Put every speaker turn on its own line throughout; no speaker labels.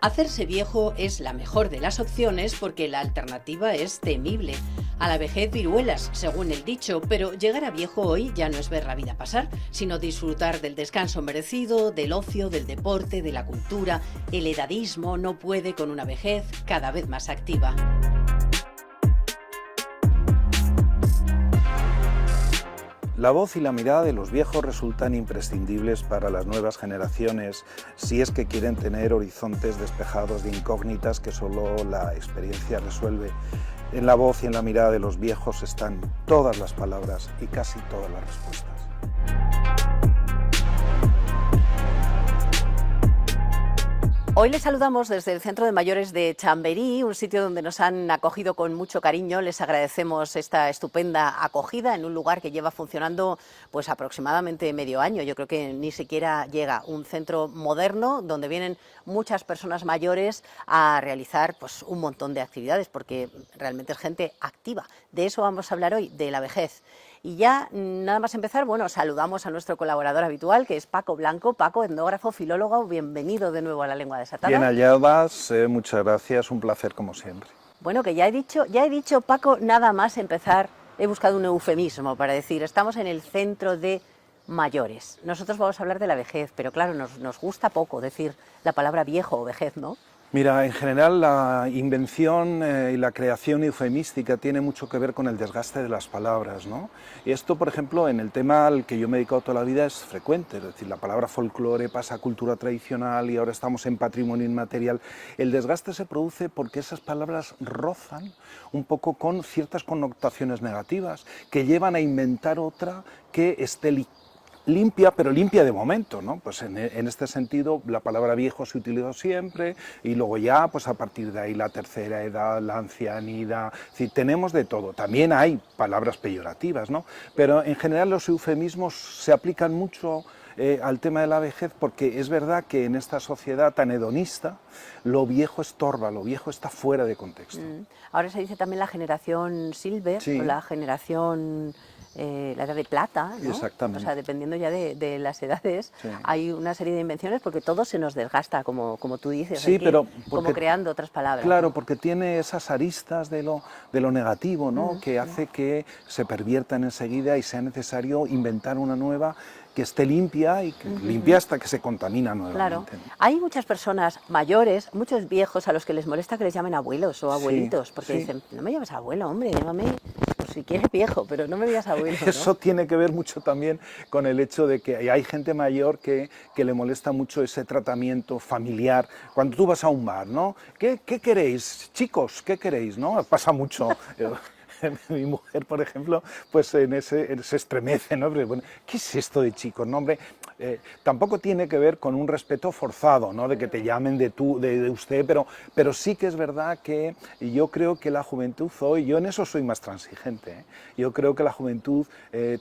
Hacerse viejo es la mejor de las opciones porque la alternativa es temible. A la vejez viruelas, según el dicho, pero llegar a viejo hoy ya no es ver la vida pasar, sino disfrutar del descanso merecido, del ocio, del deporte, de la cultura. El edadismo no puede con una vejez cada vez más activa.
La voz y la mirada de los viejos resultan imprescindibles para las nuevas generaciones si es que quieren tener horizontes despejados de incógnitas que solo la experiencia resuelve. En la voz y en la mirada de los viejos están todas las palabras y casi todas las respuestas.
Hoy les saludamos desde el Centro de Mayores de Chamberí, un sitio donde nos han acogido con mucho cariño. Les agradecemos esta estupenda acogida en un lugar que lleva funcionando pues aproximadamente medio año. Yo creo que ni siquiera llega. Un centro moderno donde vienen muchas personas mayores a realizar pues un montón de actividades, porque realmente es gente activa. De eso vamos a hablar hoy, de la vejez. Y ya, nada más empezar, bueno, saludamos a nuestro colaborador habitual, que es Paco Blanco. Paco, etnógrafo, filólogo, bienvenido de nuevo a La Lengua Desatada.
Bien halladas, muchas gracias, un placer como siempre.
Bueno, que ya he dicho, Paco, nada más empezar, he buscado un eufemismo para decir, estamos en el centro de mayores. Nosotros vamos a hablar de la vejez, pero claro, nos gusta poco decir la palabra viejo o vejez, ¿no?
Mira, en general la invención y la creación eufemística tiene mucho que ver con el desgaste de las palabras, ¿no? Y esto, por ejemplo, en el tema al que yo me he dedicado toda la vida es frecuente, es decir, la palabra folclore pasa a cultura tradicional y ahora estamos en patrimonio inmaterial. El desgaste se produce porque esas palabras rozan un poco con ciertas connotaciones negativas que llevan a inventar otra que esté limpia, pero limpia de momento, ¿no? Pues en este sentido la palabra viejo se utilizó siempre y luego ya, pues a partir de ahí la tercera edad, la ancianidad, es decir, tenemos de todo. También hay palabras peyorativas, ¿no? Pero en general los eufemismos se aplican mucho al tema de la vejez porque es verdad que en esta sociedad tan hedonista lo viejo estorba, lo viejo está fuera de contexto.
Ahora se dice también la generación silver,
sí,
o la generación... la edad de plata, ¿no?
Exactamente.
O sea, dependiendo ya de las edades,
sí,
hay una serie de invenciones porque todo se nos desgasta, como tú dices,
sí,
pero como creando otras palabras.
Claro,
¿no?
porque tiene esas aristas de lo negativo, ¿no? Que hace que se perviertan enseguida y sea necesario inventar una nueva que esté limpia y que limpia hasta que se contamina nuevamente.
Claro. Hay muchas personas mayores, muchos viejos a los que les molesta que les llamen abuelos o abuelitos, porque dicen, no me llames abuelo, hombre, llámame, pues si quieres viejo, pero no me digas abuelo, ¿no?
Eso tiene que ver mucho también con el hecho de que hay gente mayor que le molesta mucho ese tratamiento familiar. Cuando tú vas a un bar, ¿no? ¿Qué queréis, chicos? ¿Qué queréis? ¿No? Pasa mucho. Mi mujer, por ejemplo, pues se estremece, ¿no? Pero, bueno, ¿qué es esto de chicos? No, hombre, tampoco tiene que ver con un respeto forzado, ¿no? De que te llamen de tú, de usted, pero sí que es verdad que yo creo que la juventud hoy, yo en eso soy más transigente, ¿eh? Yo creo que la juventud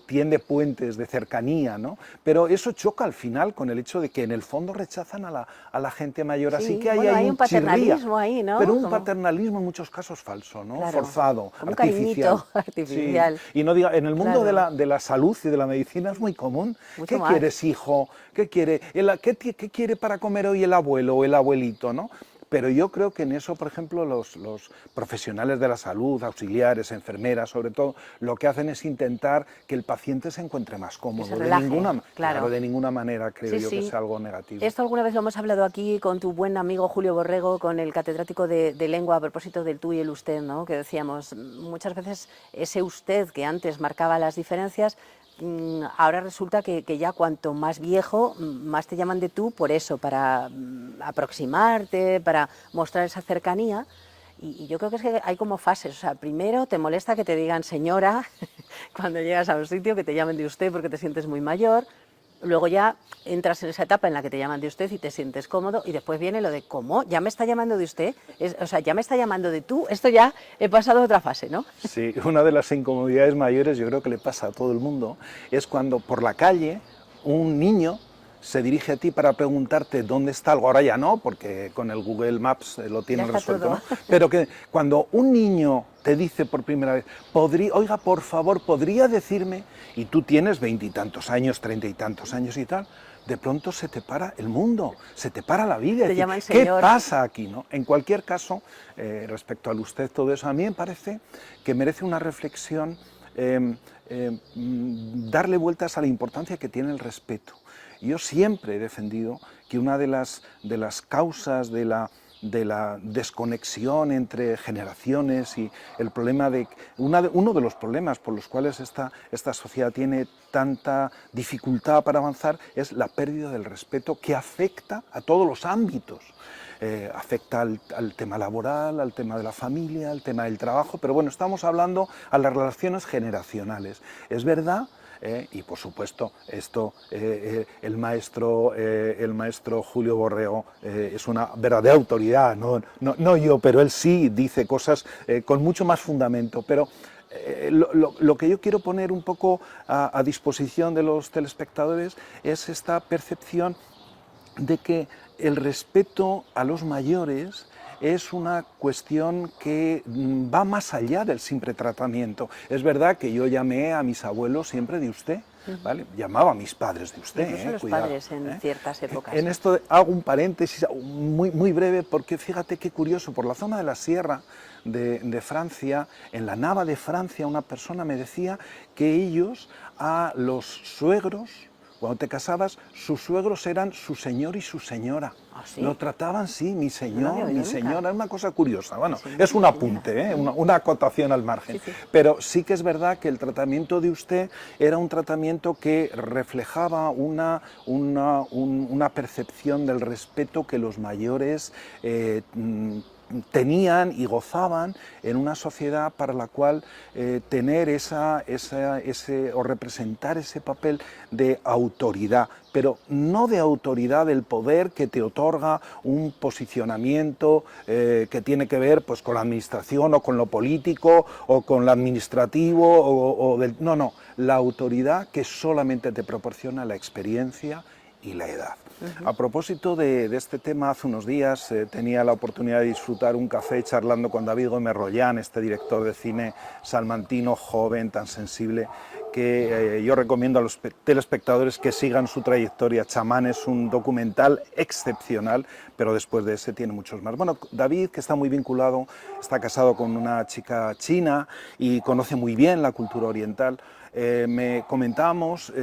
tiende puentes de cercanía, ¿no? Pero eso choca al final con el hecho de que en el fondo rechazan a la gente mayor,
Sí,
así que
bueno, hay un paternalismo
chirría,
ahí, ¿no?
pero un paternalismo en muchos casos falso, ¿no?
Claro,
Forzado,
como un
artificial.
artificial.
Sí. Y no diga, en el mundo
Claro.
de la salud y de la medicina es muy común.
Mucho
¿Qué
más.
quieres, hijo? ¿Qué quiere? ¿Qué quiere para comer hoy el abuelo o el abuelito, no? Pero yo creo que en eso, por ejemplo, los profesionales de la salud, auxiliares, enfermeras, sobre todo, lo que hacen es intentar que el paciente se encuentre más cómodo.
Que se relaje,
de ninguna manera creo yo que sea algo negativo.
Esto alguna vez lo hemos hablado aquí con tu buen amigo Julio Borrego, con el catedrático de lengua, a propósito del tú y el usted, ¿no? Que decíamos, muchas veces ese usted que antes marcaba las diferencias, ahora resulta que ya cuanto más viejo, más te llaman de tú por eso, para aproximarte, para mostrar esa cercanía. Y yo creo que es que hay como fases, o sea, primero te molesta que te digan señora cuando llegas a un sitio, que te llamen de usted porque te sientes muy mayor. Luego ya entras en esa etapa en la que te llaman de usted y te sientes cómodo, y después viene lo de ¿cómo? ¿Ya me está llamando de usted? O sea, ¿ya me está llamando de tú? Esto ya he pasado a otra fase, ¿no?
Sí, una de las incomodidades mayores, yo creo que le pasa a todo el mundo, es cuando por la calle un niño se dirige a ti para preguntarte dónde está algo. Ahora ya no, porque con el Google Maps lo tienen resuelto, ¿no? Pero que cuando un niño te dice por primera vez, oiga, por favor, ¿podría decirme? Y tú tienes 20 y tantos años, 30 y tantos años y tal, de pronto se te para el mundo, se te para la vida.
Te llaman
¿qué
señor?
pasa aquí, ¿no? En cualquier caso, respecto al usted, todo eso, a mí me parece que merece una reflexión, darle vueltas a la importancia que tiene el respeto. Yo siempre he defendido que una de las causas de la desconexión entre generaciones y el problema uno de los problemas por los cuales esta sociedad tiene tanta dificultad para avanzar es la pérdida del respeto, que afecta a todos los ámbitos. Afecta al tema laboral, al tema de la familia, al tema del trabajo, pero bueno, estamos hablando a las relaciones generacionales. Es verdad. Y por supuesto, esto el maestro Julio Borrego es una verdadera autoridad, no yo, pero él sí dice cosas con mucho más fundamento. Pero lo que yo quiero poner un poco a disposición de los telespectadores es esta percepción de que el respeto a los mayores es una cuestión que va más allá del simple tratamiento. Es verdad que yo llamé a mis abuelos siempre de usted, ¿vale? Llamaba a mis padres de usted.
Incluso los
cuidado,
padres en ciertas épocas.
En esto hago un paréntesis muy breve, porque fíjate qué curioso, por la zona de la sierra de Francia, en la Nava de Francia, una persona me decía que ellos a los suegros, cuando te casabas, sus suegros eran su señor y su señora.
¿Ah, sí?
Lo trataban, sí, mi señor, mi señora, es una cosa curiosa. Bueno,
Sí,
es un apunte, una acotación al margen.
Sí, sí.
Pero sí que es verdad que el tratamiento de usted era un tratamiento que reflejaba una percepción del respeto que los mayores tenían y gozaban en una sociedad para la cual tener o representar ese papel de autoridad, pero no de autoridad del poder que te otorga un posicionamiento que tiene que ver pues, con la administración o con lo político o con lo administrativo, no, la autoridad que solamente te proporciona la experiencia y la edad. A propósito de este tema, hace unos días tenía la oportunidad de disfrutar un café charlando con David Gómez Rollán, este director de cine salmantino, joven, tan sensible, que yo recomiendo a los telespectadores que sigan su trayectoria. Chamán es un documental excepcional, pero después de ese tiene muchos más. Bueno, David, que está muy vinculado, está casado con una chica china y conoce muy bien la cultura oriental. Me comentábamos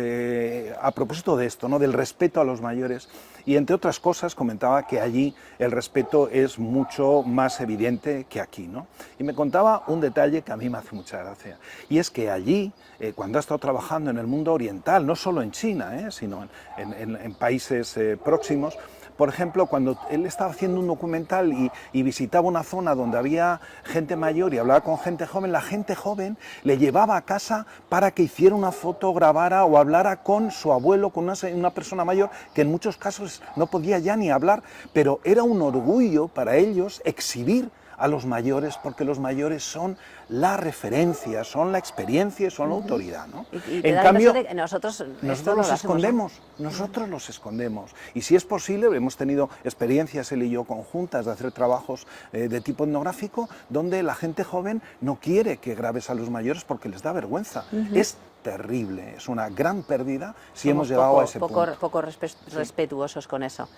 a propósito de esto, ¿no? Del respeto a los mayores, y entre otras cosas comentaba que allí el respeto es mucho más evidente que aquí, ¿no? Y me contaba un detalle que a mí me hace mucha gracia, y es que allí, cuando ha estado trabajando en el mundo oriental, no solo en China, sino en países próximos, por ejemplo, cuando él estaba haciendo un documental y visitaba una zona donde había gente mayor y hablaba con gente joven, la gente joven le llevaba a casa para que hiciera una foto, grabara o hablara con su abuelo, con una persona mayor que en muchos casos no podía ya ni hablar, pero era un orgullo para ellos exhibir a los mayores, porque los mayores son la referencia, son la experiencia y son la autoridad, ¿no?
Y en cambio, de que nosotros
los escondemos, nosotros los escondemos. Y si es posible, hemos tenido experiencias, él y yo, conjuntas, de hacer trabajos de tipo etnográfico, donde la gente joven no quiere que grabes a los mayores porque les da vergüenza. Es terrible, es una gran pérdida si hemos llegado a ese punto.
Poco respetuosos con eso.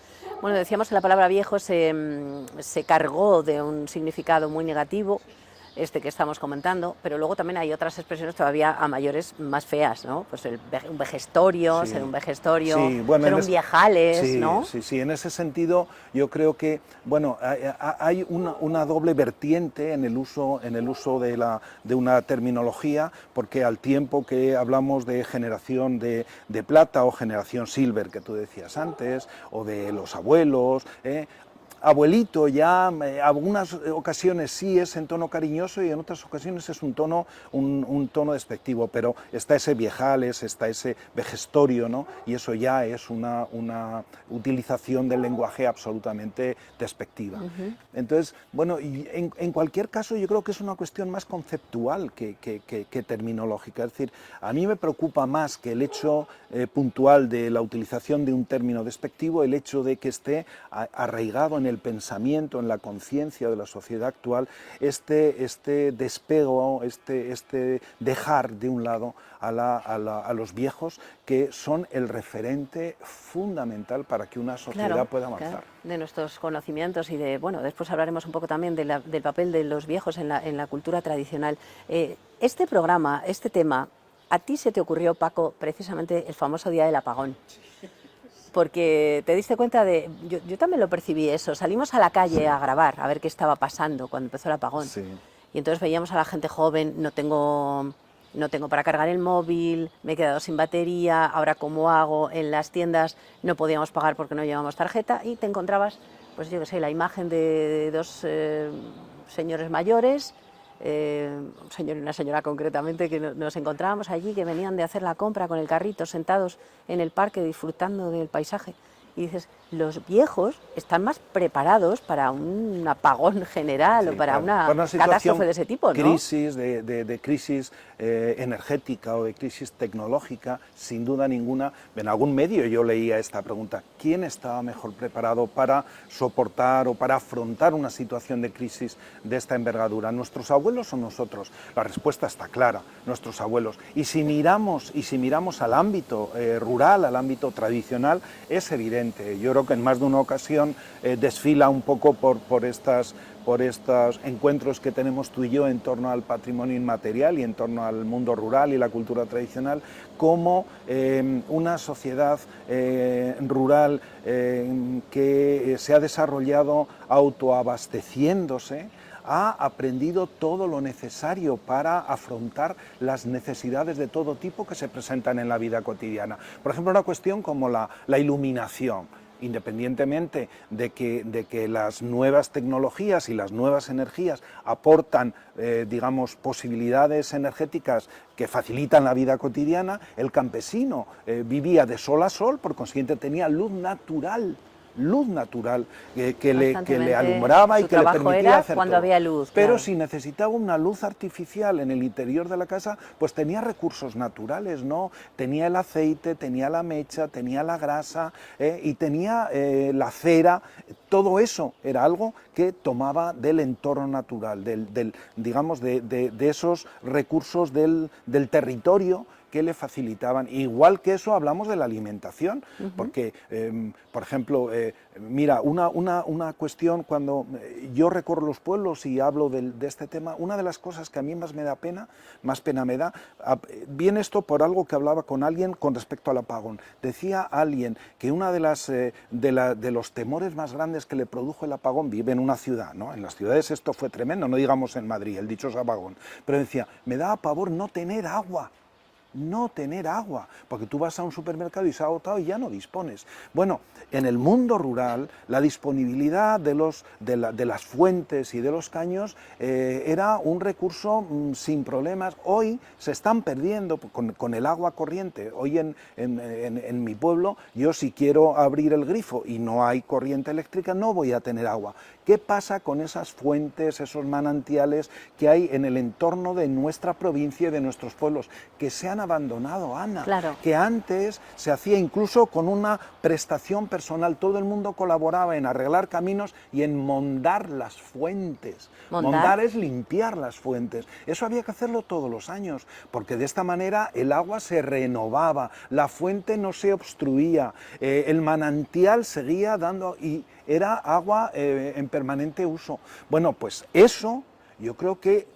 Bueno, decíamos que la palabra viejo se cargó de un significado muy negativo, que estamos comentando, pero luego también hay otras expresiones todavía a mayores más feas, ¿no? Pues un vejestorio, ser un vejestorio, ser un viejales, ¿no?
Sí, en ese sentido yo creo que, bueno, hay una doble vertiente en el uso de una terminología, porque al tiempo que hablamos de generación de plata o generación silver, que tú decías antes, o de los abuelos, abuelito ya, algunas ocasiones sí es en tono cariñoso y en otras ocasiones es un tono despectivo, pero está ese viejales, está ese vejestorio, ¿no? Y eso ya es una utilización del lenguaje absolutamente despectiva. Entonces, bueno, y en cualquier caso yo creo que es una cuestión más conceptual que terminológica. Es decir, a mí me preocupa más que el hecho puntual de la utilización de un término despectivo, el hecho de que esté arraigado en el pensamiento, en la conciencia de la sociedad actual, este despego, este dejar de un lado a los viejos, que son el referente fundamental para que una sociedad pueda avanzar.
Claro, de nuestros conocimientos y de, bueno, después hablaremos un poco también del papel de los viejos en la cultura tradicional. Este programa, este tema, ¿a ti se te ocurrió, Paco, precisamente el famoso día del apagón? Porque te diste cuenta de... Yo también lo percibí eso. Salimos a la calle a grabar, a ver qué estaba pasando cuando empezó el apagón.
Sí.
Y entonces veíamos a la gente joven, no tengo para cargar el móvil, me he quedado sin batería, ahora cómo hago, en las tiendas no podíamos pagar porque no llevábamos tarjeta, y te encontrabas, pues yo qué sé, la imagen de dos señores mayores, un señor y una señora concretamente, que nos encontrábamos allí, que venían de hacer la compra con el carrito, sentados en el parque disfrutando del paisaje. Y dices, los viejos están más preparados para un apagón general, o para una catástrofe de ese tipo, ¿no?
Crisis, de crisis energética o de crisis tecnológica, sin duda ninguna. En algún medio yo leía esta pregunta: ¿quién estaba mejor preparado para soportar o para afrontar una situación de crisis de esta envergadura? ¿Nuestros abuelos o nosotros? La respuesta está clara: nuestros abuelos. Y si miramos al ámbito rural, al ámbito tradicional, es evidente. Yo creo que en más de una ocasión desfila un poco por estos encuentros que tenemos tú y yo en torno al patrimonio inmaterial y en torno al mundo rural y la cultura tradicional, como una sociedad rural que se ha desarrollado autoabasteciéndose, ha aprendido todo lo necesario para afrontar las necesidades de todo tipo que se presentan en la vida cotidiana. Por ejemplo, una cuestión como la iluminación. Independientemente de que las nuevas tecnologías y las nuevas energías aportan, digamos, posibilidades energéticas que facilitan la vida cotidiana, el campesino vivía de sol a sol, por consiguiente tenía luz natural que le alumbraba y que le permitía hacer
cuando
todo.
había luz.
Pero
claro,
si necesitaba una luz artificial en el interior de la casa, pues tenía recursos naturales, ¿no? Tenía el aceite, tenía la mecha, tenía la grasa y tenía la cera. Todo eso era algo que tomaba del entorno natural, digamos, de esos recursos del territorio que le facilitaban. Igual que eso hablamos de la alimentación, porque, por ejemplo, mira, una cuestión, cuando yo recorro los pueblos y hablo de este tema, una de las cosas que a mí más pena me da, viene esto por algo que hablaba con alguien con respecto al apagón. Decía alguien que una de los temores más grandes que le produjo el apagón, vive en una ciudad, ¿no? En las ciudades esto fue tremendo, no digamos en Madrid, el dichoso apagón, pero decía, me daba pavor no tener agua, porque tú vas a un supermercado y se ha agotado y ya no dispones. Bueno, en el mundo rural la disponibilidad de las fuentes y de los caños era un recurso sin problemas. Hoy se están perdiendo con el agua corriente. Hoy en mi pueblo, yo si quiero abrir el grifo y no hay corriente eléctrica, no voy a tener agua. ¿Qué pasa con esas fuentes, esos manantiales que hay en el entorno de nuestra provincia y de nuestros pueblos, que se han abandonado, Ana?
Claro.
Que antes se hacía incluso con una prestación personal, todo el mundo colaboraba en arreglar caminos y en mondar las fuentes. Mondar es limpiar las fuentes. Eso había que hacerlo todos los años, porque de esta manera el agua se renovaba, la fuente no se obstruía, el manantial seguía dando y era agua en permanente uso. Bueno, pues eso yo creo que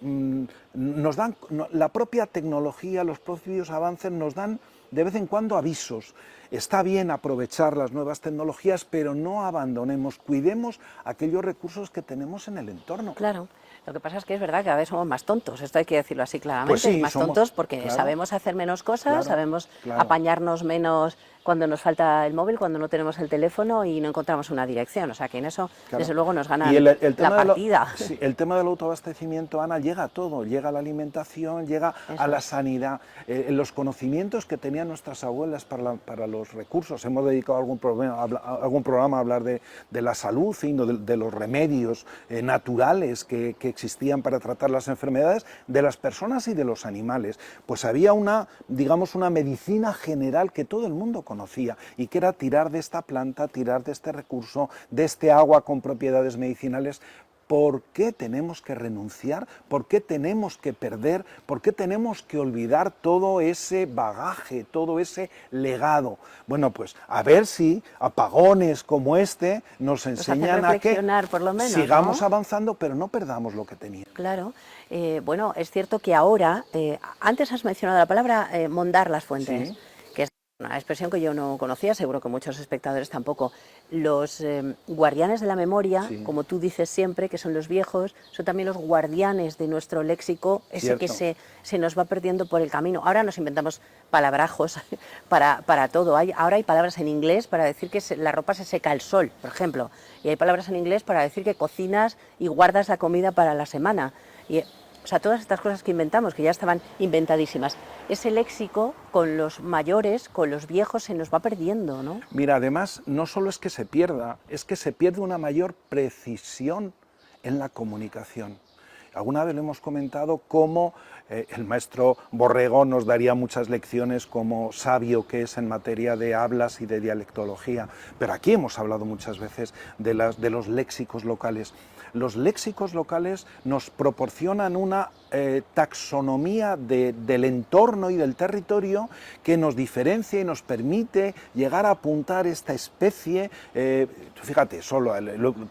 nos dan, la propia tecnología, los propios avances nos dan de vez en cuando avisos. Está bien aprovechar las nuevas tecnologías, pero no abandonemos, cuidemos aquellos recursos que tenemos en el entorno.
Claro. Lo que pasa es que es verdad que a veces somos más tontos, esto hay que decirlo así claramente,
Pues sí,
más tontos porque
claro,
sabemos hacer menos cosas,
claro,
sabemos
claro.
apañarnos menos cuando nos falta el móvil, cuando no tenemos el teléfono y no encontramos una dirección, o sea que en eso
Claro.
desde luego nos gana
Y
la partida.
Sí, el tema del autoabastecimiento, Ana, llega a todo, llega a la alimentación, llega a la sanidad, los conocimientos que tenían nuestras abuelas para los recursos. Hemos dedicado algún programa a hablar de la salud, de los remedios naturales que existían para tratar las enfermedades de las personas y de los animales. Pues había una, digamos, una medicina general que todo el mundo conocía y que era tirar de esta planta, tirar de este recurso, de este agua con propiedades medicinales. ¿Por qué tenemos que renunciar? ¿Por qué tenemos que perder? ¿Por qué tenemos que olvidar todo ese bagaje, todo ese legado? Bueno, pues a ver si apagones como este nos enseñan a que
por lo menos,
sigamos
¿no?
avanzando, pero no perdamos lo que teníamos.
Claro. Bueno, es cierto que ahora, antes has mencionado la palabra mondar las fuentes,
Sí.
que es una expresión que yo no conocía, seguro que muchos espectadores tampoco. Los guardianes de la memoria,
Sí.
como tú dices siempre, que son los viejos, son también los guardianes de nuestro léxico, ese que
Cierto.
se nos va perdiendo por el camino. Ahora nos inventamos palabrajos para todo. Ahora hay palabras en inglés para decir que la ropa se seca al sol, por ejemplo, y hay palabras en inglés para decir que cocinas y guardas la comida para la semana. Y, o sea, todas estas cosas que inventamos, que ya estaban inventadísimas, ese léxico con los mayores, con los viejos, se nos va perdiendo, ¿no?
Mira, además, no solo es que se pierda, es que se pierde una mayor precisión en la comunicación. Alguna vez le hemos comentado cómo el maestro Borrego nos daría muchas lecciones como sabio que es en materia de hablas y de dialectología, pero aquí hemos hablado muchas veces de los léxicos locales. Los léxicos locales nos proporcionan una taxonomía del entorno y del territorio que nos diferencia y nos permite llegar a apuntar esta especie. Fíjate,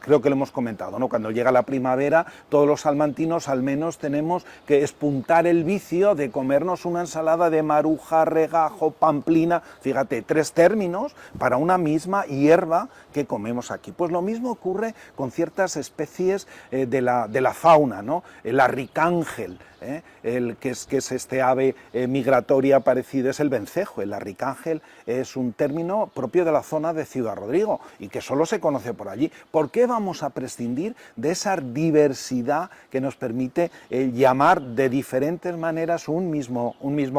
creo que lo hemos comentado, ¿no? Cuando llega la primavera, todos los salmantinos al menos tenemos que espuntar el vicio de comernos una ensalada de maruja, regajo, pamplina. Fíjate, 3 términos para una misma hierba que comemos aquí. Pues lo mismo ocurre con ciertas especies de la fauna, ¿no? El arricángel, que es este ave migratoria parecida, es el vencejo. El arricángel es un término propio de la zona de Ciudad Rodrigo y que solo se conoce por allí. ¿Por qué vamos a prescindir de esa diversidad que nos permite llamar de diferentes maneras un mismo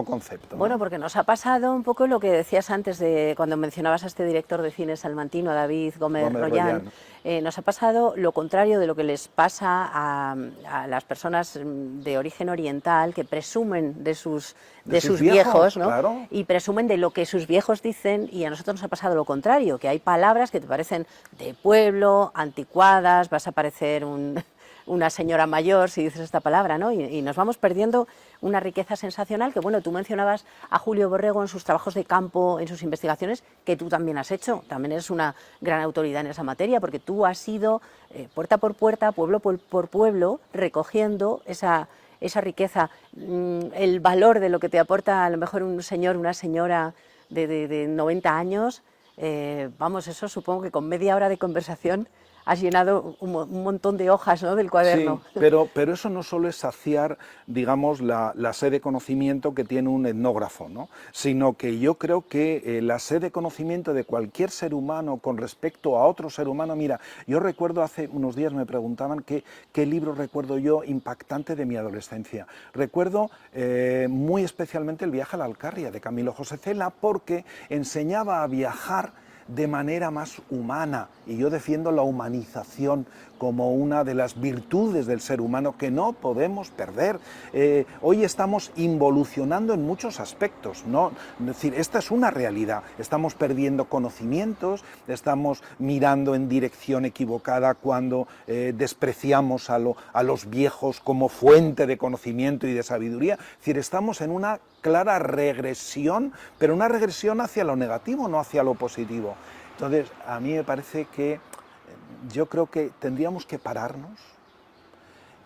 concepto, ¿no?
Bueno, porque nos ha pasado un poco lo que decías antes de cuando mencionabas a este director de cine salmantino, David Gómez Rollán. Nos ha pasado lo contrario de lo que les pasa a las personas de origen oriental que presumen de sus viejos, ¿no?
Claro.
Y presumen de lo que sus viejos dicen, y a nosotros nos ha pasado lo contrario, que hay palabras que te parecen de pueblo, anticuadas, vas a parecer una señora mayor si dices esta palabra, ¿no? Y nos vamos perdiendo una riqueza sensacional que, bueno, tú mencionabas a Julio Borrego en sus trabajos de campo, en sus investigaciones, que tú también has hecho. También eres una gran autoridad en esa materia, porque tú has ido puerta por puerta, pueblo por pueblo, recogiendo esa riqueza, el valor de lo que te aporta a lo mejor un señor, una señora de 90 años. Vamos, eso supongo que con media hora de conversación has llenado un montón de hojas, ¿no?, del cuaderno.
Sí, pero eso no solo es saciar, digamos, la sed de conocimiento que tiene un etnógrafo, ¿no?, sino que yo creo que la sed de conocimiento de cualquier ser humano con respecto a otro ser humano. Mira, yo recuerdo hace unos días me preguntaban qué libro recuerdo yo impactante de mi adolescencia. Recuerdo muy especialmente El viaje a la Alcarria de Camilo José Cela, porque enseñaba a viajar de manera más humana, y yo defiendo la humanización como una de las virtudes del ser humano que no podemos perder. Hoy estamos involucionando en muchos aspectos, ¿no? Es decir, esta es una realidad. Estamos perdiendo conocimientos, estamos mirando en dirección equivocada cuando despreciamos a los viejos como fuente de conocimiento y de sabiduría. Es decir, estamos en una clara regresión, pero una regresión hacia lo negativo, no hacia lo positivo. Entonces, a mí me parece que yo creo que tendríamos que pararnos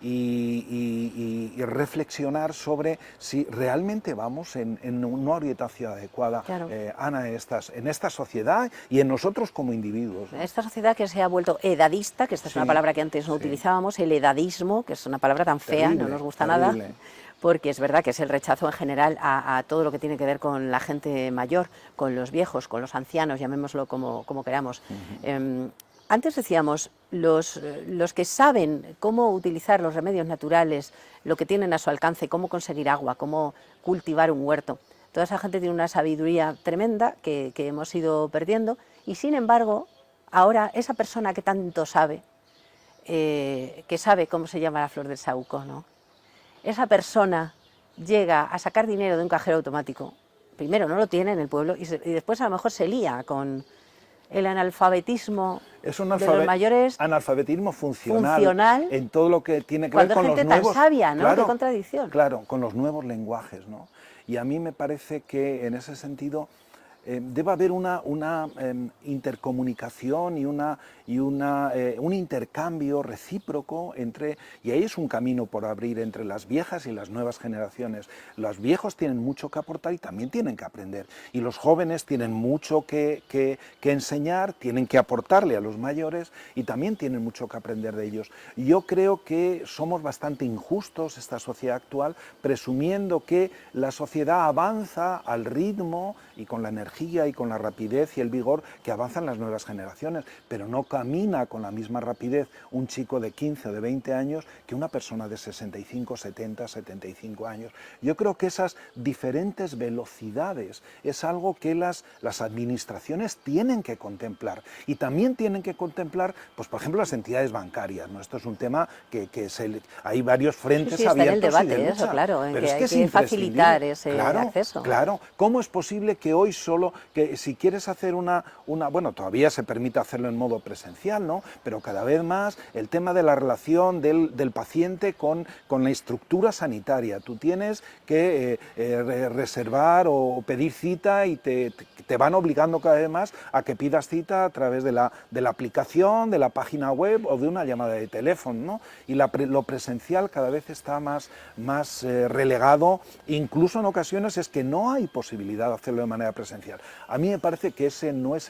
y reflexionar sobre si realmente vamos en una orientación adecuada,
Claro.
Ana, en esta sociedad y en nosotros como individuos, ¿no?
Esta sociedad que se ha vuelto edadista, que esta es una palabra que antes no utilizábamos, el edadismo, que es una palabra tan fea,
Terrible,
no nos gusta
terrible.
nada, porque es verdad que es el rechazo en general a todo lo que tiene que ver con la gente mayor, con los viejos, con los ancianos, llamémoslo como queramos. Antes decíamos, los que saben cómo utilizar los remedios naturales, lo que tienen a su alcance, cómo conseguir agua, cómo cultivar un huerto, toda esa gente tiene una sabiduría tremenda que hemos ido perdiendo, y sin embargo, ahora esa persona que tanto sabe, que sabe cómo se llama la flor del saúco, ¿no? Esa persona llega a sacar dinero de un cajero automático, primero no lo tiene en el pueblo y después a lo mejor se lía con el analfabetismo
es un
de los mayores,
analfabetismo funcional en todo lo que tiene que ver con los nuevos...
Cuando gente tan sabia, ¿no?
Claro,
Qué contradicción.
Claro, con los nuevos lenguajes, ¿no? Y a mí me parece que en ese sentido debe haber una intercomunicación y un intercambio recíproco entre, y ahí es un camino por abrir entre las viejas y las nuevas generaciones. Los viejos tienen mucho que aportar y también tienen que aprender, y los jóvenes tienen mucho que enseñar, tienen que aportarle a los mayores y también tienen mucho que aprender de ellos. Yo creo que somos bastante injustos, esta sociedad actual, presumiendo que la sociedad avanza al ritmo y con la energía y con la rapidez y el vigor que avanzan las nuevas generaciones, pero no camina con la misma rapidez un chico de 15 o de 20 años que una persona de 65, 70, 75 años. Yo creo que esas diferentes velocidades es algo que las administraciones tienen que contemplar, y también tienen que contemplar, pues por ejemplo, las entidades bancarias, ¿no? Esto es un tema que hay varios frentes
sí, está
abiertos
en el debate,
y de lucha,
eso, claro, en
pero
que
es que
hay
es
que facilitar ese
claro,
acceso.
Claro, ¿cómo es posible que hoy que si quieres hacer bueno, todavía se permite hacerlo en modo presencial, ¿no? Pero cada vez más el tema de la relación del paciente con la estructura sanitaria. Tú tienes que reservar o pedir cita y te van obligando cada vez más a que pidas cita a través de la aplicación, de la página web o de una llamada de teléfono, ¿no? Y lo presencial cada vez está más relegado, incluso en ocasiones es que no hay posibilidad de hacerlo de manera presencial. A mí me parece que este no es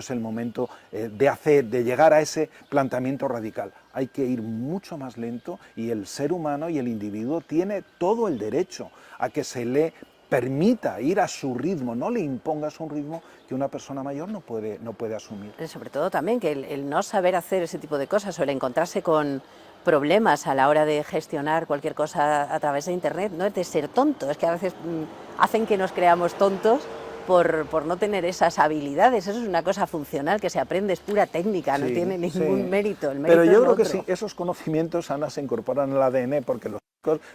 el momento de llegar a ese planteamiento radical. Hay que ir mucho más lento, y el ser humano y el individuo tiene todo el derecho a que se le permita ir a su ritmo, no le impongas un ritmo que una persona mayor no puede asumir.
Sobre todo también que el no saber hacer ese tipo de cosas o el encontrarse con problemas a la hora de gestionar cualquier cosa a través de Internet no es de ser tonto, es que a veces hacen que nos creamos tontos por no tener esas habilidades. Eso es una cosa funcional que se aprende, es pura técnica, no tiene ningún mérito. El mérito
pero yo creo
otro.
que sí, esos conocimientos, Ana, se incorporan al ADN porque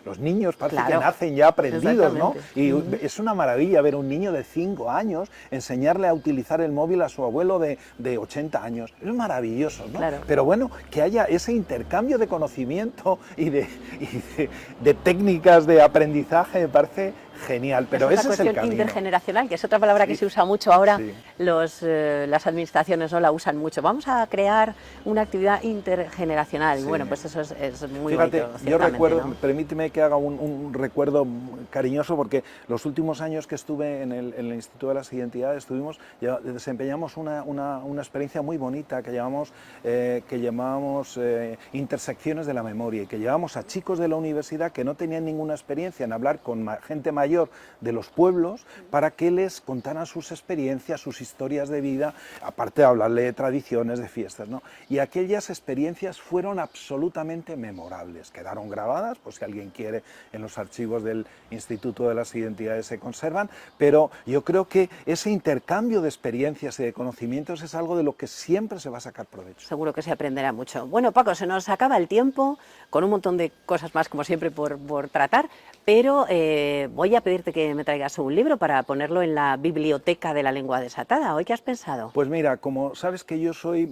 los niños parece que
Claro,
nacen ya aprendidos, ¿no? Y
exactamente.
es una maravilla ver a un niño de 5 años enseñarle a utilizar el móvil a su abuelo de 80 años. Es maravilloso, ¿no?
Claro.
Pero bueno, que haya ese intercambio de conocimiento y de técnicas de aprendizaje me parece genial, pero
es
ese
una
es el
cuestión
camino.
intergeneracional, que es otra palabra que se usa mucho ahora,
sí.
Las administraciones no la usan mucho. Vamos a crear una actividad intergeneracional.
Sí.
Bueno, pues eso es muy
Fíjate,
bonito.
yo recuerdo,
¿no?
permíteme que haga un recuerdo cariñoso, porque los últimos años que estuve en el Instituto de las Identidades desempeñamos una experiencia muy bonita que llamábamos intersecciones de la memoria, y que llevábamos a chicos de la universidad que no tenían ninguna experiencia en hablar con gente mayor de los pueblos para que les contaran sus experiencias, sus historias de vida, aparte de hablarle de tradiciones, de fiestas, ¿no? Y aquellas experiencias fueron absolutamente memorables, quedaron grabadas, pues si alguien quiere, en los archivos del Instituto de las Identidades se conservan, pero yo creo que ese intercambio de experiencias y de conocimientos es algo de lo que siempre se va a sacar provecho.
Seguro que se aprenderá mucho. Bueno, Paco, se nos acaba el tiempo, con un montón de cosas más, como siempre, por tratar, pero voy a pedirte que me traigas un libro para ponerlo en la biblioteca de la lengua desatada. ¿Hoy qué has pensado?
Pues mira, como sabes que yo soy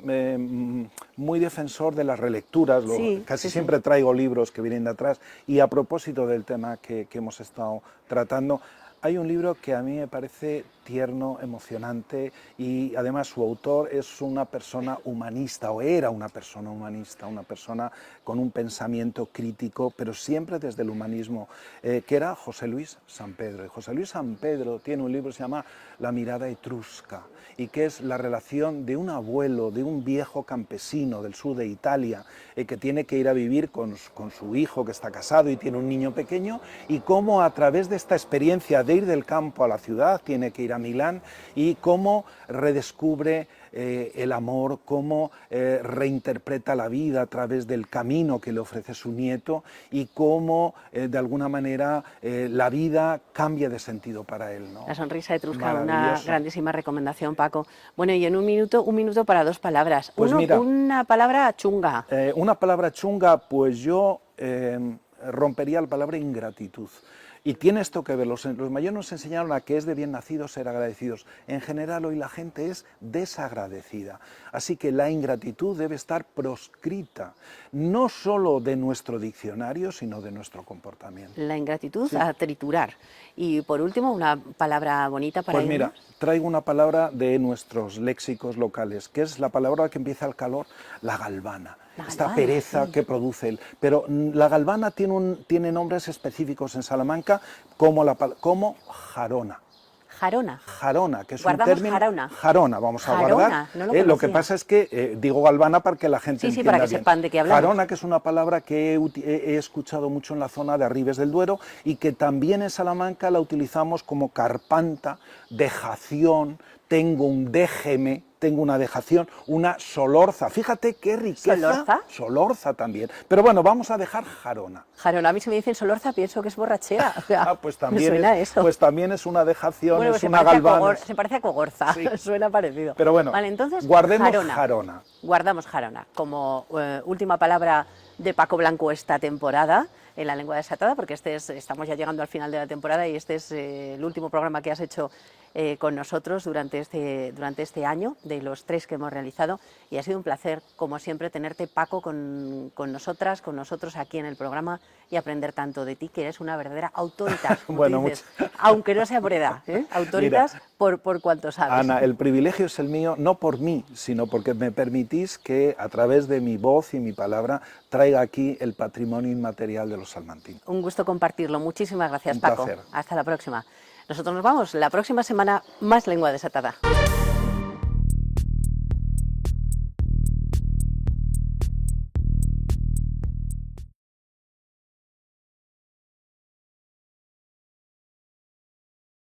muy defensor de las relecturas, casi siempre traigo libros que vienen de atrás, y a propósito del tema que hemos estado tratando, hay un libro que a mí me parece tierno, emocionante, y además su autor es una persona humanista, o era una persona humanista, una persona con un pensamiento crítico, pero siempre desde el humanismo, que era José Luis Sampedro. Y José Luis Sampedro tiene un libro que se llama La mirada etrusca, y que es la relación de un abuelo, de un viejo campesino del sur de Italia, que tiene que ir a vivir con su hijo, que está casado y tiene un niño pequeño, y cómo a través de esta experiencia de ir del campo a la ciudad, tiene que ir a a Milán y cómo redescubre el amor, cómo reinterpreta la vida a través del camino que le ofrece su nieto y cómo de alguna manera la vida cambia de sentido para él, ¿no?
La sonrisa etrusca, una grandísima recomendación, Paco. Bueno, y en un minuto para dos palabras.
Pues mira,
una palabra chunga.
Una palabra chunga, pues yo rompería la palabra ingratitud. Y tiene esto que ver, los mayores nos enseñaron a que es de bien nacidos ser agradecidos. En general hoy la gente es desagradecida, así que la ingratitud debe estar proscrita, no solo de nuestro diccionario, sino de nuestro comportamiento.
La ingratitud a triturar. Y por último, una palabra bonita para
Pues mira, traigo una palabra de nuestros léxicos locales, que es la palabra que empieza el calor, la galvana. Esta pereza que produce él. Pero la galvana tiene nombres específicos en Salamanca como jarona.
Jarona.
Jarona, que es
Guardamos
un término...
jarona.
Jarona, vamos a guardar.
No lo
que pasa es que digo galvana para que la gente entienda
para que
bien.
sepan de qué hablamos.
Jarona, que es una palabra que he escuchado mucho en la zona de Arribes del Duero y que también en Salamanca la utilizamos como carpanta, dejación, tengo un déjeme, tengo una dejación, una solorza. Fíjate qué riqueza.
¿Solorza?
Solorza también. Pero bueno, vamos a dejar jarona.
Jarona, a mí si me dicen solorza pienso que es borrachera. O sea,
pues también,
me suena eso.
Pues también es una dejación,
bueno,
es una galvana.
Se parece a cogorza,
Sí.
Suena parecido.
Pero bueno,
vale, entonces,
guardemos jarona.
Guardamos jarona como última palabra de Paco Blanco esta temporada en La Lengua Desatada, porque estamos ya llegando al final de la temporada y este es el último programa que has hecho con nosotros durante este año, de los 3 que hemos realizado, y ha sido un placer, como siempre, tenerte, Paco, con nosotros aquí en el programa y aprender tanto de ti, que eres una verdadera autoritas, como
bueno,
dices, aunque no sea por edad, autoritas por cuanto sabes.
Ana, el privilegio es el mío, no por mí, sino porque me permitís que a través de mi voz y mi palabra traiga aquí el patrimonio inmaterial de los salmantinos.
Un gusto compartirlo, muchísimas gracias,
Un
Paco.
placer.
Hasta la próxima. Nosotros nos vamos la próxima semana, más Lengua Desatada.